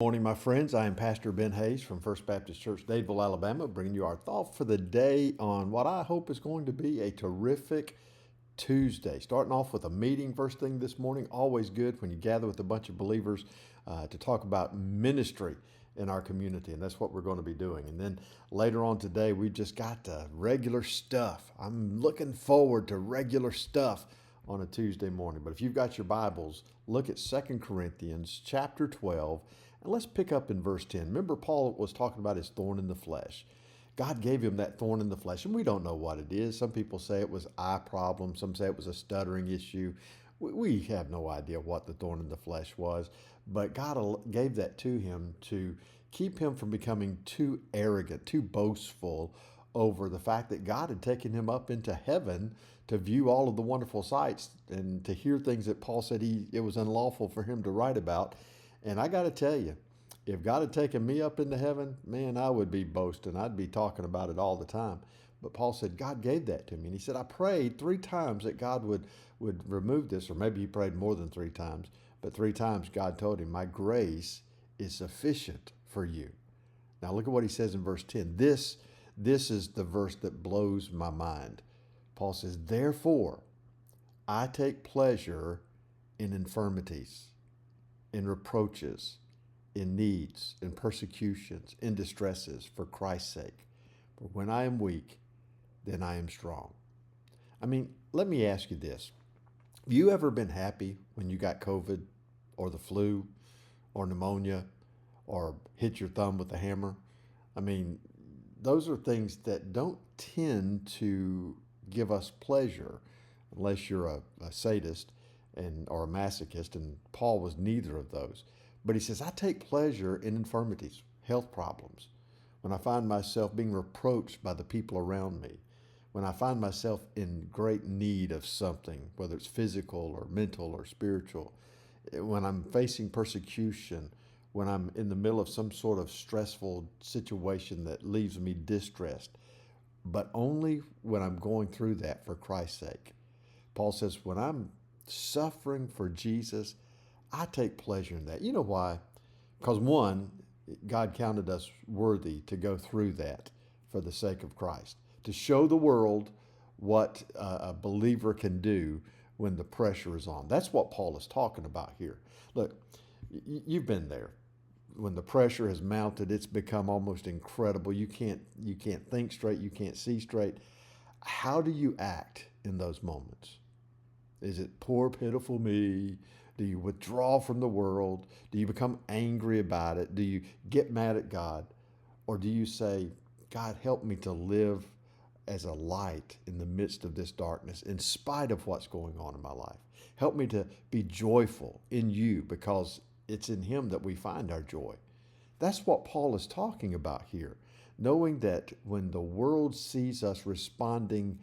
Morning, my friends. I am Pastor Ben Hayes from First Baptist Church, Dadeville, Alabama, bringing you our thought for the day on what I hope is going to be a terrific Tuesday. Starting off with a meeting first thing this morning. Always good when you gather with a bunch of believers to talk about ministry in our community, and that's what we're going to be doing. And then later on today, we just got regular stuff. I'm looking forward to regular stuff on a Tuesday morning. But if you've got your Bibles, look at 2 Corinthians chapter 12, and let's pick up in verse 10. Remember, Paul was talking about his thorn in the flesh. God gave him that thorn in the flesh, and we don't know what it is. Some people say it was eye problem. Some say it was a stuttering issue. We have no idea what the thorn in the flesh was, but God gave that to him to keep him from becoming too arrogant, too boastful over the fact that God had taken him up into heaven to view all of the wonderful sights and to hear things that Paul said it was unlawful for him to write about. And I got to tell you, if God had taken me up into heaven, man, I would be boasting. I'd be talking about it all the time. But Paul said, God gave that to me. And he said, I prayed 3 times that God would remove this, or maybe he prayed more than 3 times. But 3 times God told him, my grace is sufficient for you. Now look at what he says in verse 10. This is the verse that blows my mind. Paul says, therefore, I take pleasure in infirmities, in reproaches, in needs, in persecutions, in distresses for Christ's sake. For when I am weak, then I am strong. I mean, let me ask you this. Have you ever been happy when you got COVID or the flu or pneumonia or hit your thumb with a hammer? I mean, those are things that don't tend to give us pleasure unless you're a sadist or a masochist, and Paul was neither of those. But he says, I take pleasure in infirmities, health problems, when I find myself being reproached by the people around me, when I find myself in great need of something, whether it's physical or mental or spiritual, when I'm facing persecution, when I'm in the middle of some sort of stressful situation that leaves me distressed, but only when I'm going through that for Christ's sake. Paul says, when I'm suffering for Jesus, I take pleasure in that. You know why? Because one, God counted us worthy to go through that for the sake of Christ, to show the world what a believer can do when the pressure is on. That's what Paul is talking about here. Look, you've been there. When the pressure has mounted, it's become almost incredible. You can't think straight. You can't see straight. How do you act in those moments? Is it poor, pitiful me? Do you withdraw from the world? Do you become angry about it? Do you get mad at God? Or do you say, God, help me to live as a light in the midst of this darkness, in spite of what's going on in my life? Help me to be joyful in you, because it's in Him that we find our joy. That's what Paul is talking about here, knowing that when the world sees us responding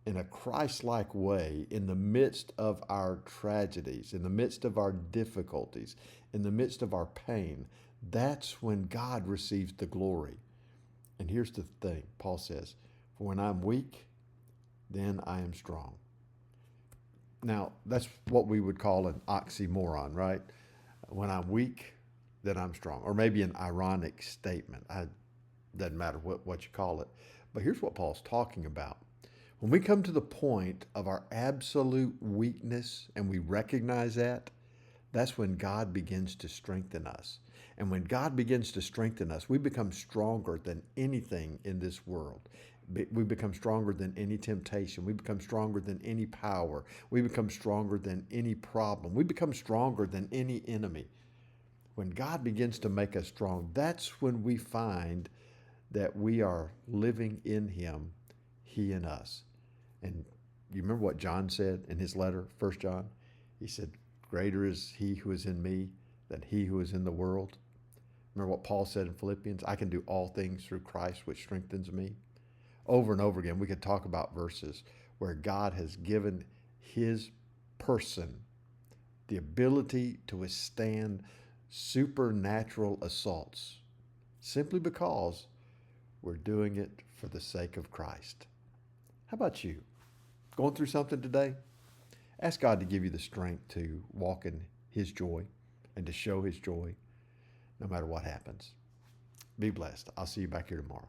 in a Christ-like way in the midst of our tragedies, in the midst of our difficulties, in the midst of our pain, that's when God receives the glory. And here's the thing, Paul says, for when I'm weak, then I am strong. Now, that's what we would call an oxymoron, right? When I'm weak, then I'm strong. Or maybe an ironic statement. It doesn't matter what you call it. But here's what Paul's talking about. When we come to the point of our absolute weakness and we recognize that, that's when God begins to strengthen us. And when God begins to strengthen us, we become stronger than anything in this world. We become stronger than any temptation. We become stronger than any power. We become stronger than any problem. We become stronger than any enemy. When God begins to make us strong, that's when we find that we are living in Him, He in us. And you remember what John said in his letter, 1 John? He said, greater is He who is in me than he who is in the world. Remember what Paul said in Philippians? I can do all things through Christ, which strengthens me. Over and over again, we could talk about verses where God has given His person the ability to withstand supernatural assaults simply because we're doing it for the sake of Christ. How about you? Going through something today? Ask God to give you the strength to walk in His joy and to show His joy. no matter what happens. Be blessed. I'll see you back here tomorrow.